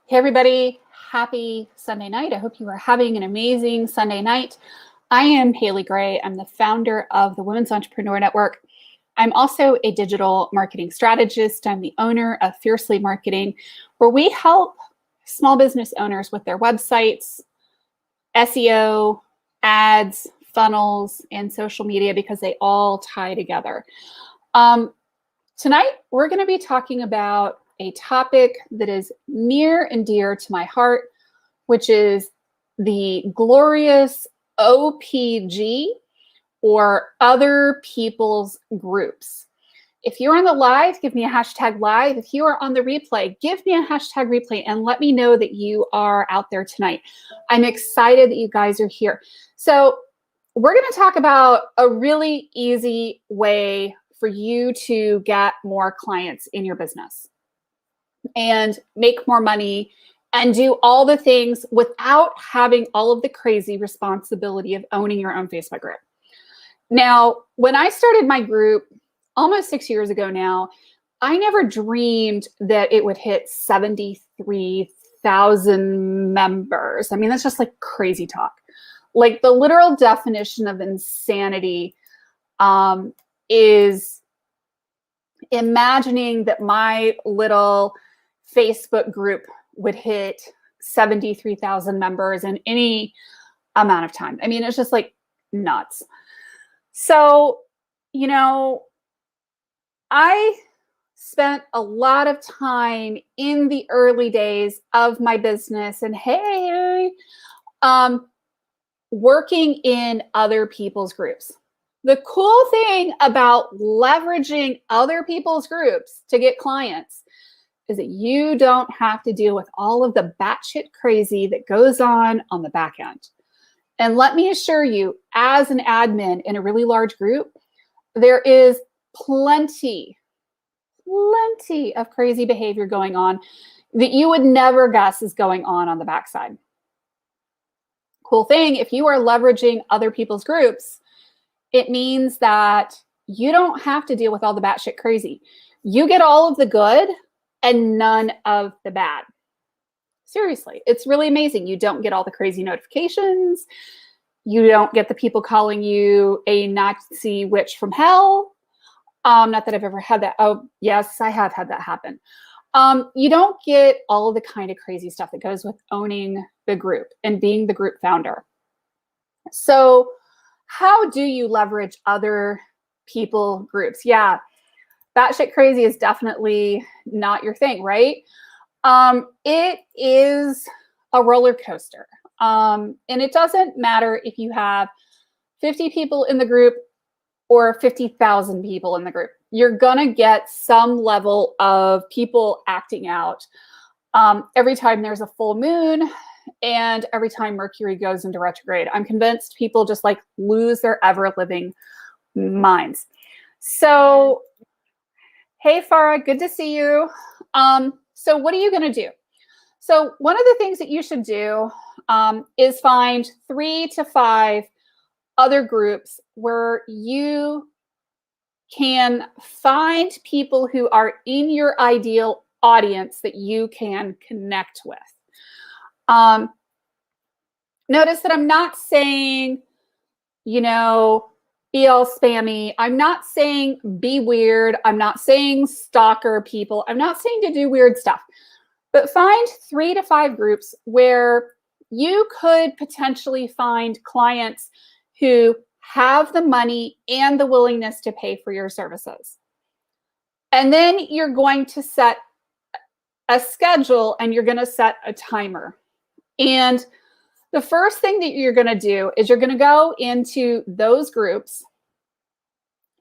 Hey everybody, happy Sunday night. I hope you are having an amazing Sunday night. I am Haley Gray. I'm the founder of the Women's Entrepreneur Network. I'm also a digital marketing strategist. I'm the owner of Fiercely Marketing, where we help small business owners with their websites, SEO, ads, funnels, and social media because they all tie together. Tonight, we're going to be talking about a topic that is near and dear to my heart, which is the glorious OPG, or other people's groups. If you're on the live, give me a hashtag live. If you are on the replay, give me a hashtag replay and let me know that you are out there tonight. I'm excited that you guys are here. So we're going to talk about a really easy way for you to get more clients in your business and make more money and do all the things without having all of the crazy responsibility of owning your own Facebook group. Now, when I started my group almost 6 years ago now, I never dreamed that it would hit 73,000 members. I mean, that's just like crazy talk. Like the literal definition of insanity is imagining that my little Facebook group would hit 73,000 members in any amount of time. I mean, it's just like nuts. So, you know, I spent a lot of time in the early days of my business and working in other people's groups. The cool thing about leveraging other people's groups to get clients is that you don't have to deal with all of the batshit crazy that goes on the back end. And let me assure you, as an admin in a really large group, there is plenty of crazy behavior going on that you would never guess is going on the backside. Cool thing, if you are leveraging other people's groups, it means that you don't have to deal with all the batshit crazy. You get all of the good and none of the bad. Seriously, it's really amazing. You don't get all the crazy notifications. You don't get the people calling you a Nazi witch from hell. Not that I've ever had that. Oh, yes, I have had that happen. You don't get all of the kind of crazy stuff that goes with owning the group and being the group founder. So how do you leverage other people groups? Yeah, batshit crazy is definitely not your thing, right? It is a roller coaster. And it doesn't matter if you have 50 people in the group or 50,000 people in the group. You're gonna get some level of people acting out every time there's a full moon and every time Mercury goes into retrograde. I'm convinced people just like lose their ever-living minds. So, hey Farah, good to see you. So what are you gonna do? So one of the things that you should do is find 3 to 5 other groups where you can find people who are in your ideal audience that you can connect with. Notice that I'm not saying, you know, be all spammy. I'm not saying be weird. I'm not saying stalker people. I'm not saying to do weird stuff. But find 3 to 5 groups where you could potentially find clients who have the money and the willingness to pay for your services. And then you're going to set a schedule and you're going to set a timer. And the first thing that you're going to do is you're going to go into those groups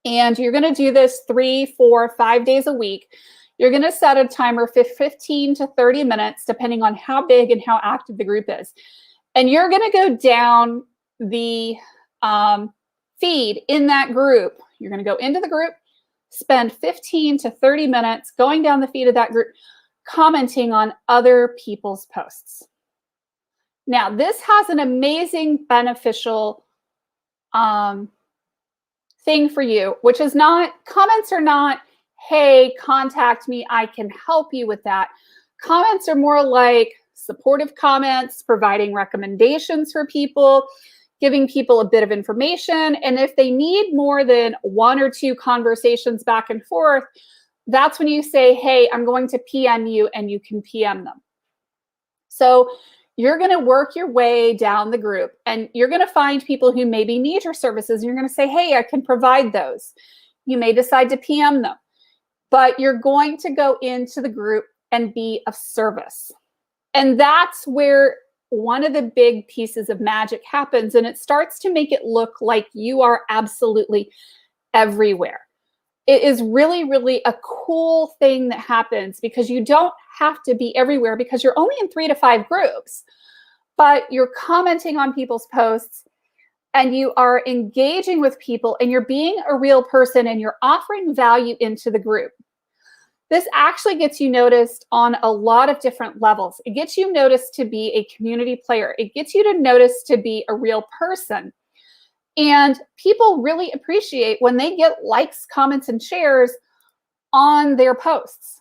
and you're going to do this 3, 4, 5 days a week. You're going to set a timer for 15 to 30 minutes, depending on how big and how active the group is. And you're going to go down the feed in that group. You're going to go into the group, spend 15 to 30 minutes going down the feed of that group, commenting on other people's posts. Now, this has an amazing beneficial thing for you, which is not, comments are not, hey, contact me, I can help you with that. Comments are more like supportive comments, providing recommendations for people, giving people a bit of information. And if they need more than 1 or 2 conversations back and forth, that's when you say, hey, I'm going to PM you, and you can PM them. So you're going to work your way down the group, and you're going to find people who maybe need your services. And you're going to say, hey, I can provide those. You may decide to PM them, but you're going to go into the group and be of service. And that's where one of the big pieces of magic happens, and it starts to make it look like you are absolutely everywhere. It is really, really a cool thing that happens, because you don't have to be everywhere, because you're only in 3 to 5 groups, but you're commenting on people's posts, and you are engaging with people, and you're being a real person, and you're offering value into the group. This actually gets you noticed on a lot of different levels. It gets you noticed to be a community player. It gets you to notice to be a real person. And people really appreciate when they get likes, comments, and shares on their posts.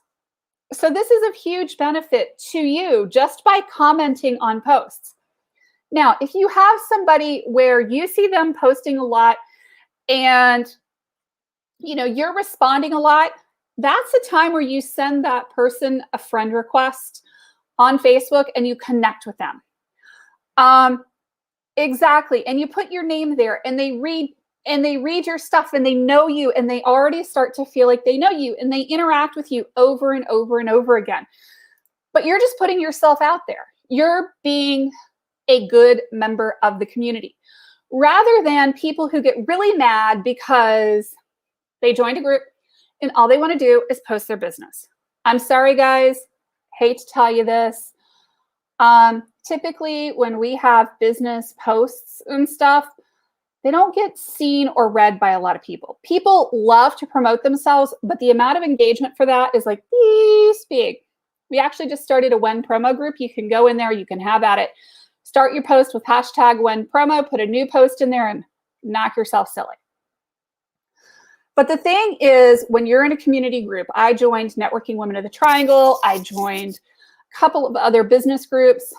So this is a huge benefit to you just by commenting on posts. Now, if you have somebody where you see them posting a lot and you're responding a lot, that's a time where you send that person a friend request on Facebook and you connect with them. Exactly. And you put your name there, and they read your stuff, and they know you, and they already start to feel like they know you, and they interact with you over and over and over again. But you're just putting yourself out there. You're being a good member of the community, rather than people who get really mad because they joined a group and all they want to do is post their business. I'm sorry, guys. Hate to tell you this. Typically, when we have business posts and stuff, they don't get seen or read by a lot of people. People love to promote themselves, but the amount of engagement for that is like this big. We actually just started a WEN promo group. You can go in there, you can have at it. Start your post with hashtag WEN promo, put a new post in there, and knock yourself silly. But the thing is, when you're in a community group, I joined Networking Women of the Triangle. I joined a couple of other business groups.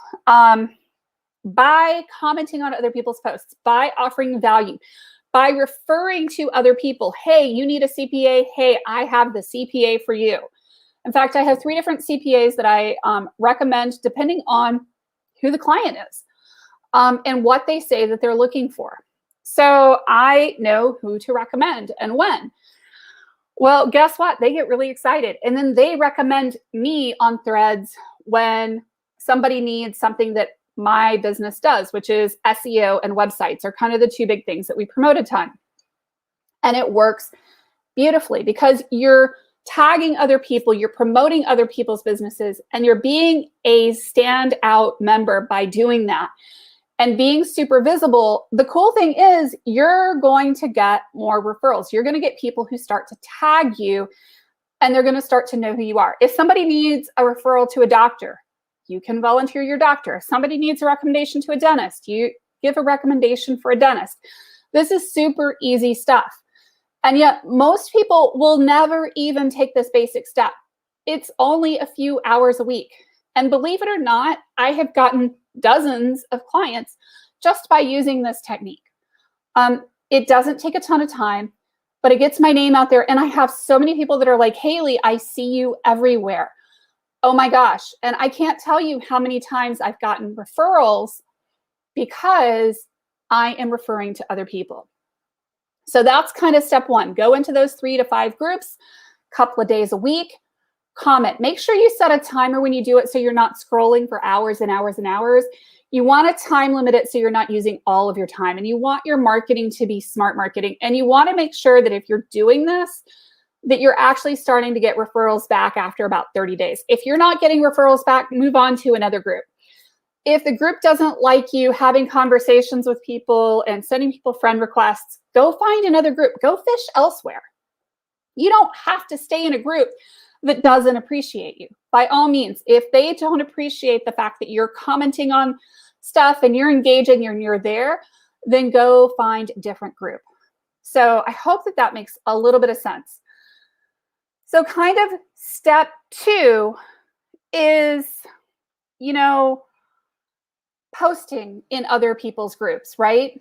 By commenting on other people's posts, by offering value, by referring to other people. Hey, you need a CPA. Hey, I have the CPA for you. In fact, I have 3 different CPAs that I recommend depending on who the client is and what they say that they're looking for. So I know who to recommend and when. Well, guess what? They get really excited. And then they recommend me on threads when somebody needs something that my business does, which is SEO and websites are kind of the 2 big things that we promote a ton. And it works beautifully because you're tagging other people, you're promoting other people's businesses, and you're being a standout member by doing that. And being super visible, the cool thing is you're going to get more referrals. You're going to get people who start to tag you, and they're going to start to know who you are. If somebody needs a referral to a doctor, you can volunteer your doctor. If somebody needs a recommendation to a dentist, you give a recommendation for a dentist. This is super easy stuff. And yet most people will never even take this basic step. It's only a few hours a week. And believe it or not, I have gotten dozens of clients just by using this technique. It doesn't take a ton of time, but it gets my name out there. And I have so many people that are like, Haley, I see you everywhere. Oh my gosh. And I can't tell you how many times I've gotten referrals because I am referring to other people. So that's kind of step 1. Go into those 3 to 5 groups, a couple of days a week. Comment. Make sure you set a timer when you do it so you're not scrolling for hours and hours and hours. You want to time limit it so you're not using all of your time. And you want your marketing to be smart marketing. And you want to make sure that if you're doing this, that you're actually starting to get referrals back after about 30 days. If you're not getting referrals back, move on to another group. If the group doesn't like you having conversations with people and sending people friend requests, go find another group. Go fish elsewhere. You don't have to stay in a group that doesn't appreciate you. By all means, if they don't appreciate the fact that you're commenting on stuff and you're engaging and you're there, then go find a different group. So I hope that that makes a little bit of sense. So kind of step 2 is, posting in other people's groups, right?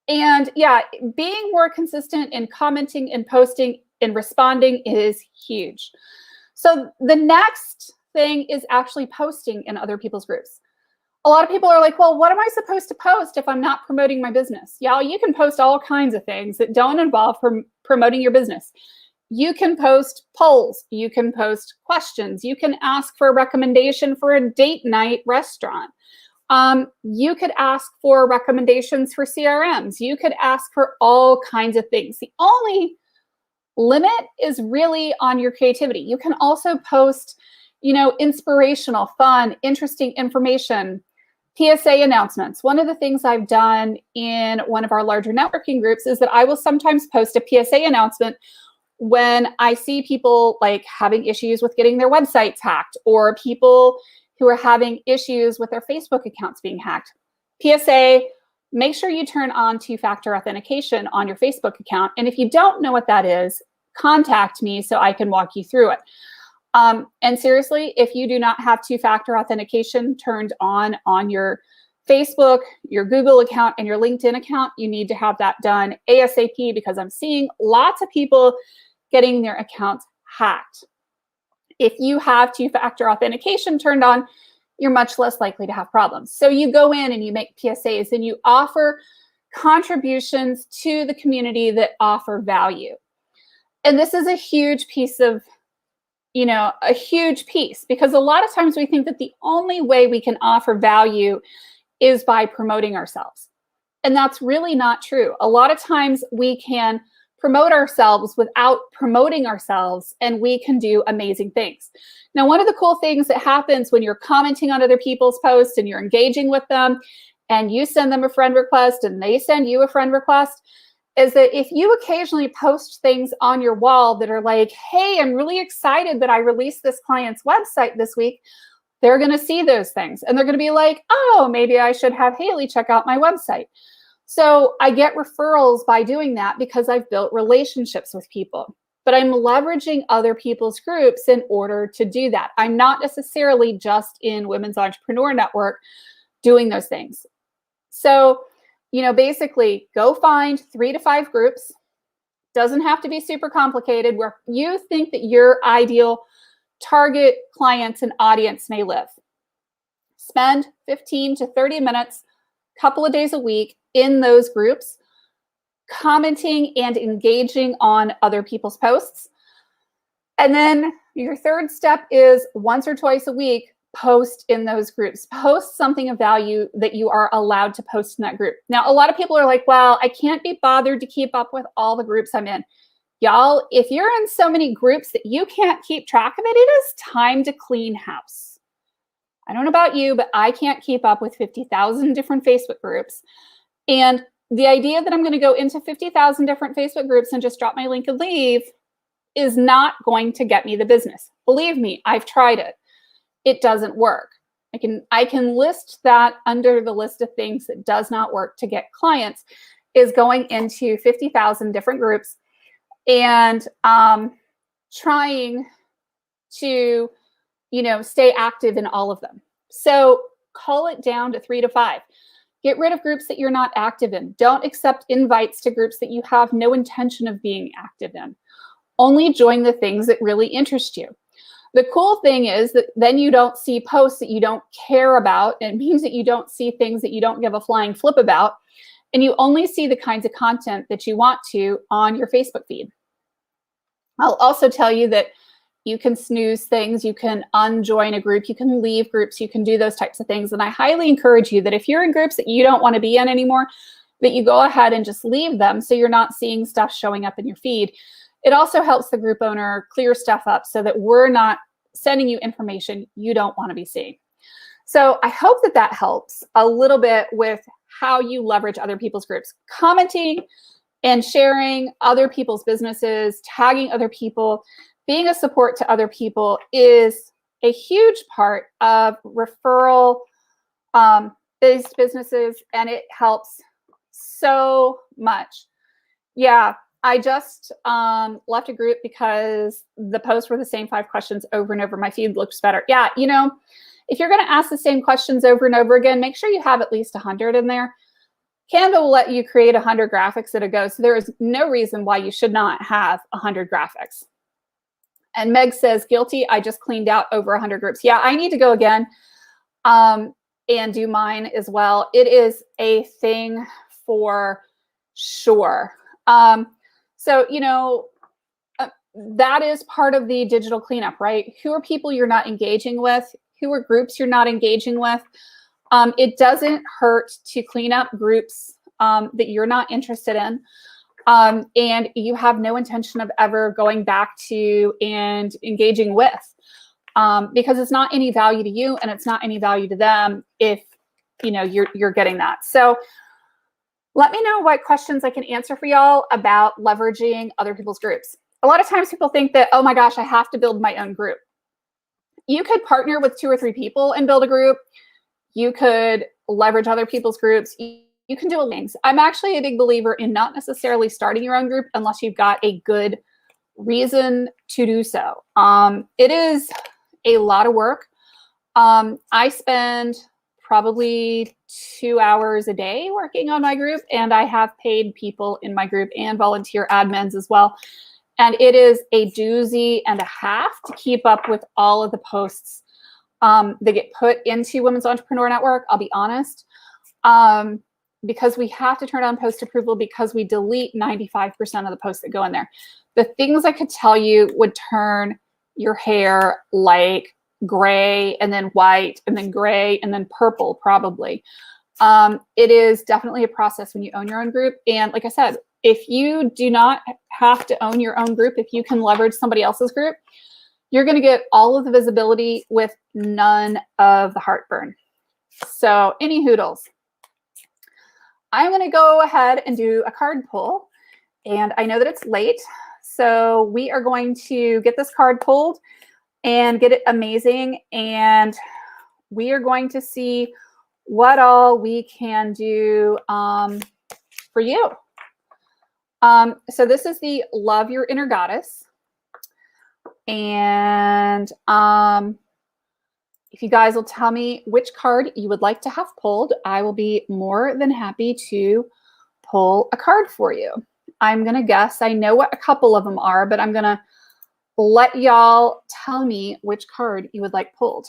And yeah, being more consistent in commenting and posting and responding is huge. So the next thing is actually posting in other people's groups. A lot of people are like, well, what am I supposed to post if I'm not promoting my business? Y'all, you can post all kinds of things that don't involve promoting your business. You can post polls. You can post questions. You can ask for a recommendation for a date night restaurant. You could ask for recommendations for CRMs. You could ask for all kinds of things. The only limit is really on your creativity. You can also post, inspirational, fun, interesting information, PSA announcements. One of the things I've done in one of our larger networking groups is that I will sometimes post a PSA announcement when I see people like having issues with getting their websites hacked, or people who are having issues with their Facebook accounts being hacked. PSA, make sure you turn on two-factor authentication on your Facebook account. And if you don't know what that is, contact me so I can walk you through it. And seriously, if you do not have two-factor authentication turned on your Facebook, your Google account, and your LinkedIn account, you need to have that done ASAP, because I'm seeing lots of people getting their accounts hacked. If you have two-factor authentication turned on, you're much less likely to have problems. So you go in and you make PSAs and you offer contributions to the community that offer value. And this is a huge piece of, a huge piece, because a lot of times we think that the only way we can offer value is by promoting ourselves. And that's really not true. A lot of times we can promote ourselves without promoting ourselves, and we can do amazing things. Now, one of the cool things that happens when you're commenting on other people's posts and you're engaging with them, and you send them a friend request and they send you a friend request, is that if you occasionally post things on your wall that are like, hey, I'm really excited that I released this client's website this week, they're going to see those things and they're going to be like, oh, maybe I should have Haley check out my website. So I get referrals by doing that because I've built relationships with people. But I'm leveraging other people's groups in order to do that. I'm not necessarily just in Women's Entrepreneur Network doing those things. So, basically go find 3 to 5 groups. Doesn't have to be super complicated, where you think that your ideal target clients and audience may live. Spend 15 to 30 minutes, a couple of days a week in those groups, commenting and engaging on other people's posts. And then your third step is once or twice a week, post in those groups. Post something of value that you are allowed to post in that group. Now, a lot of people are like, well, I can't be bothered to keep up with all the groups I'm in. Y'all, if you're in so many groups that you can't keep track of it, it is time to clean house. I don't know about you, but I can't keep up with 50,000 different Facebook groups. And the idea that I'm going to go into 50,000 different Facebook groups and just drop my link and leave is not going to get me the business. Believe me, I've tried it. It doesn't work. I can list that under the list of things that does not work to get clients, is going into 50,000 different groups and trying to, stay active in all of them. So call it down to 3 to 5. Get rid of groups that you're not active in. Don't accept invites to groups that you have no intention of being active in. Only join the things that really interest you. The cool thing is that then you don't see posts that you don't care about. It means that you don't see things that you don't give a flying flip about. And you only see the kinds of content that you want to on your Facebook feed. I'll also tell you that you can snooze things, you can unjoin a group, you can leave groups, you can do those types of things. And I highly encourage you that if you're in groups that you don't want to be in anymore, that you go ahead and just leave them so you're not seeing stuff showing up in your feed. It also helps the group owner clear stuff up so that we're not sending you information you don't want to be seeing. So I hope that that helps a little bit with how you leverage other people's groups. Commenting and sharing other people's businesses, tagging other people, being a support to other people is a huge part of referral-based businesses, and it helps so much. Yeah, I just left a group because the posts were the same 5 questions over and over. My feed looks better. Yeah, you know, if you're going to ask the same questions over and over again, make sure you have at least 100 in there. Canva will let you create 100 graphics at a go, so there is no reason why you should not have 100 graphics. And Meg says, guilty, I just cleaned out over 100 groups. Yeah, I need to go again and do mine as well. It is a thing for sure. So, you know, that is part of the digital cleanup, right? Who are people you're not engaging with? Who are groups you're not engaging with? It doesn't hurt to clean up groups that you're not interested in. And you have no intention of ever going back to and engaging with, because it's not any value to you and it's not any value to them if, you know, you're getting that. So let me know what questions I can answer for y'all about leveraging other people's groups. A lot of times people think that, oh my gosh, I have to build my own group. You could partner with 2 or 3 people and build a group. You could leverage other people's groups. You can do things. I'm actually a big believer in not necessarily starting your own group unless you've got a good reason to do so. It is a lot of work. I spend probably 2 hours a day working on my group, and I have paid people in my group and volunteer admins as well. And it is a doozy and a half to keep up with all of the posts that get put into Women's Entrepreneur Network, I'll be honest, because we have to turn on post approval because we delete 95% of the posts that go in there. The things I could tell you would turn your hair like gray and then white and then gray and then purple probably. It is definitely a process when you own your own group. And like I said, if you do not have to own your own group, if you can leverage somebody else's group, you're going to get all of the visibility with none of the heartburn. So any hoodles. I'm going to go ahead and do a card pull. And I know that it's late. So we are going to get this card pulled and get it amazing. And we are going to see what all we can do for you. So this is the Love Your Inner Goddess. And if you guys will tell me which card you would like to have pulled, I will be more than happy to pull a card for you. I'm going to guess. I know what a couple of them are, but I'm going to let y'all tell me which card you would like pulled.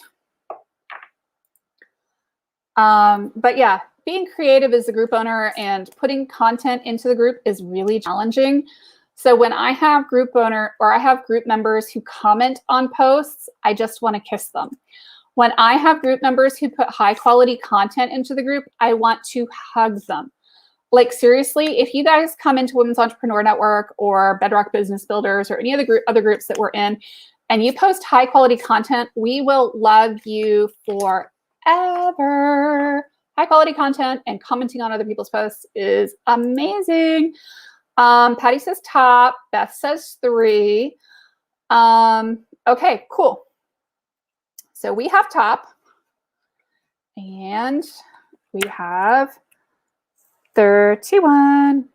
But yeah, being creative as a group owner and putting content into the group is really challenging. So when I have group owner or I have group members who comment on posts, I just want to kiss them. When I have group members who put high quality content into the group, I want to hug them. Like seriously, if you guys come into Women's Entrepreneur Network or Bedrock Business Builders or any other groups that we're in, and you post high quality content, we will love you forever. High quality content and commenting on other people's posts is amazing. Patty says top. Beth says 3. Okay, cool. So we have top and we have 31.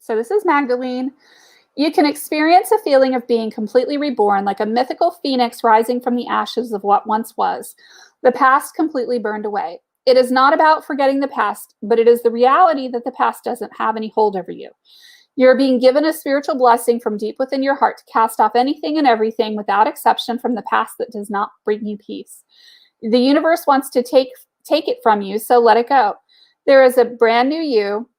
So this is Magdalene. You can experience a feeling of being completely reborn, like a mythical phoenix rising from the ashes of what once was. The past completely burned away. It is not about forgetting the past, but it is the reality that the past doesn't have any hold over you. You're being given a spiritual blessing from deep within your heart to cast off anything and everything without exception from the past that does not bring you peace. The universe wants to take it from you, so let it go. There is a brand new you,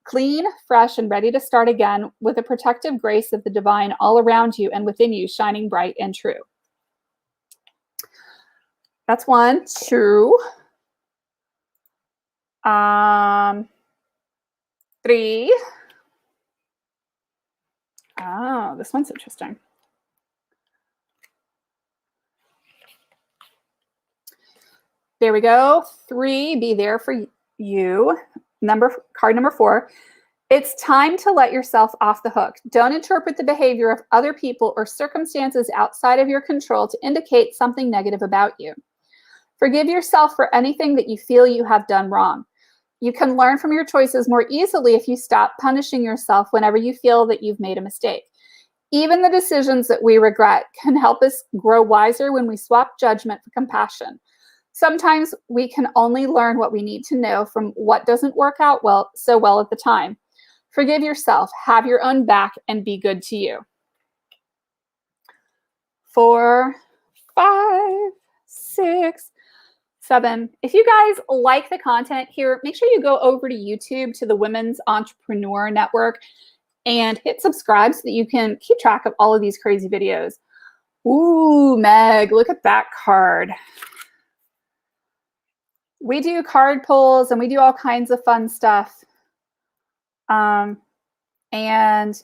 clean, fresh, and ready to start again with the protective grace of the divine all around you and within you, shining bright and true. That's 1, 2. 3. Oh, this one's interesting. There we go. 3, be there for you. Card number 4. It's time to let yourself off the hook. Don't interpret the behavior of other people or circumstances outside of your control to indicate something negative about you. Forgive yourself for anything that you feel you have done wrong. You can learn from your choices more easily if you stop punishing yourself whenever you feel that you've made a mistake. Even the decisions that we regret can help us grow wiser when we swap judgment for compassion. Sometimes we can only learn what we need to know from what doesn't work out so well at the time. Forgive yourself, have your own back, and be good to you. 4, 5, 6, 7. If you guys like the content here, make sure you go over to YouTube to the Women's Entrepreneur Network and hit subscribe so that you can keep track of all of these crazy videos. Ooh, Meg, look at that card. We do card pulls and we do all kinds of fun stuff. And,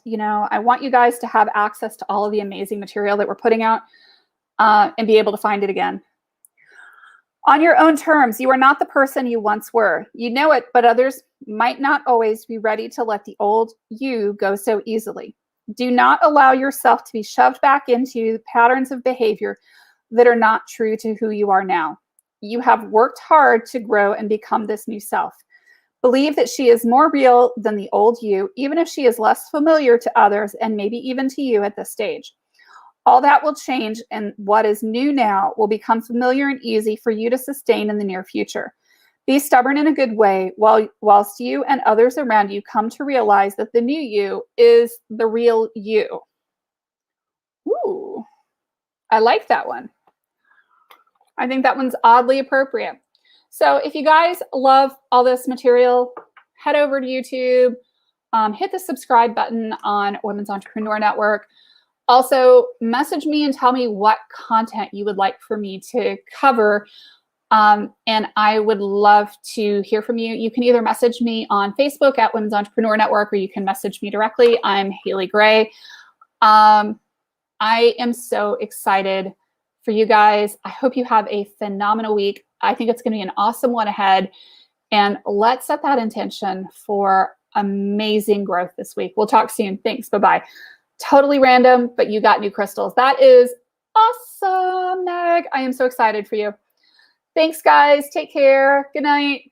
you know, I want you guys to have access to all of the amazing material that we're putting out and be able to find it again. On your own terms, you are not the person you once were. You know it, but others might not always be ready to let the old you go so easily. Do not allow yourself to be shoved back into patterns of behavior that are not true to who you are now. You have worked hard to grow and become this new self. Believe that she is more real than the old you, even if she is less familiar to others and maybe even to you at this stage. All that will change, and what is new now will become familiar and easy for you to sustain in the near future. Be stubborn in a good way whilst you and others around you come to realize that the new you is the real you. Ooh, I like that one. I think that one's oddly appropriate. So if you guys love all this material, head over to YouTube, hit the subscribe button on Women's Entrepreneur Network. Also, message me and tell me what content you would like for me to cover. And I would love to hear from you. You can either message me on Facebook at Women's Entrepreneur Network, or you can message me directly. I'm Haley Gray. I am so excited for you guys. I hope you have a phenomenal week. I think it's going to be an awesome one ahead. And let's set that intention for amazing growth this week. We'll talk soon. Thanks. Bye-bye. Totally random, but you got new crystals. That is awesome, Meg. I am so excited for you. Thanks, guys. Take care. Good night.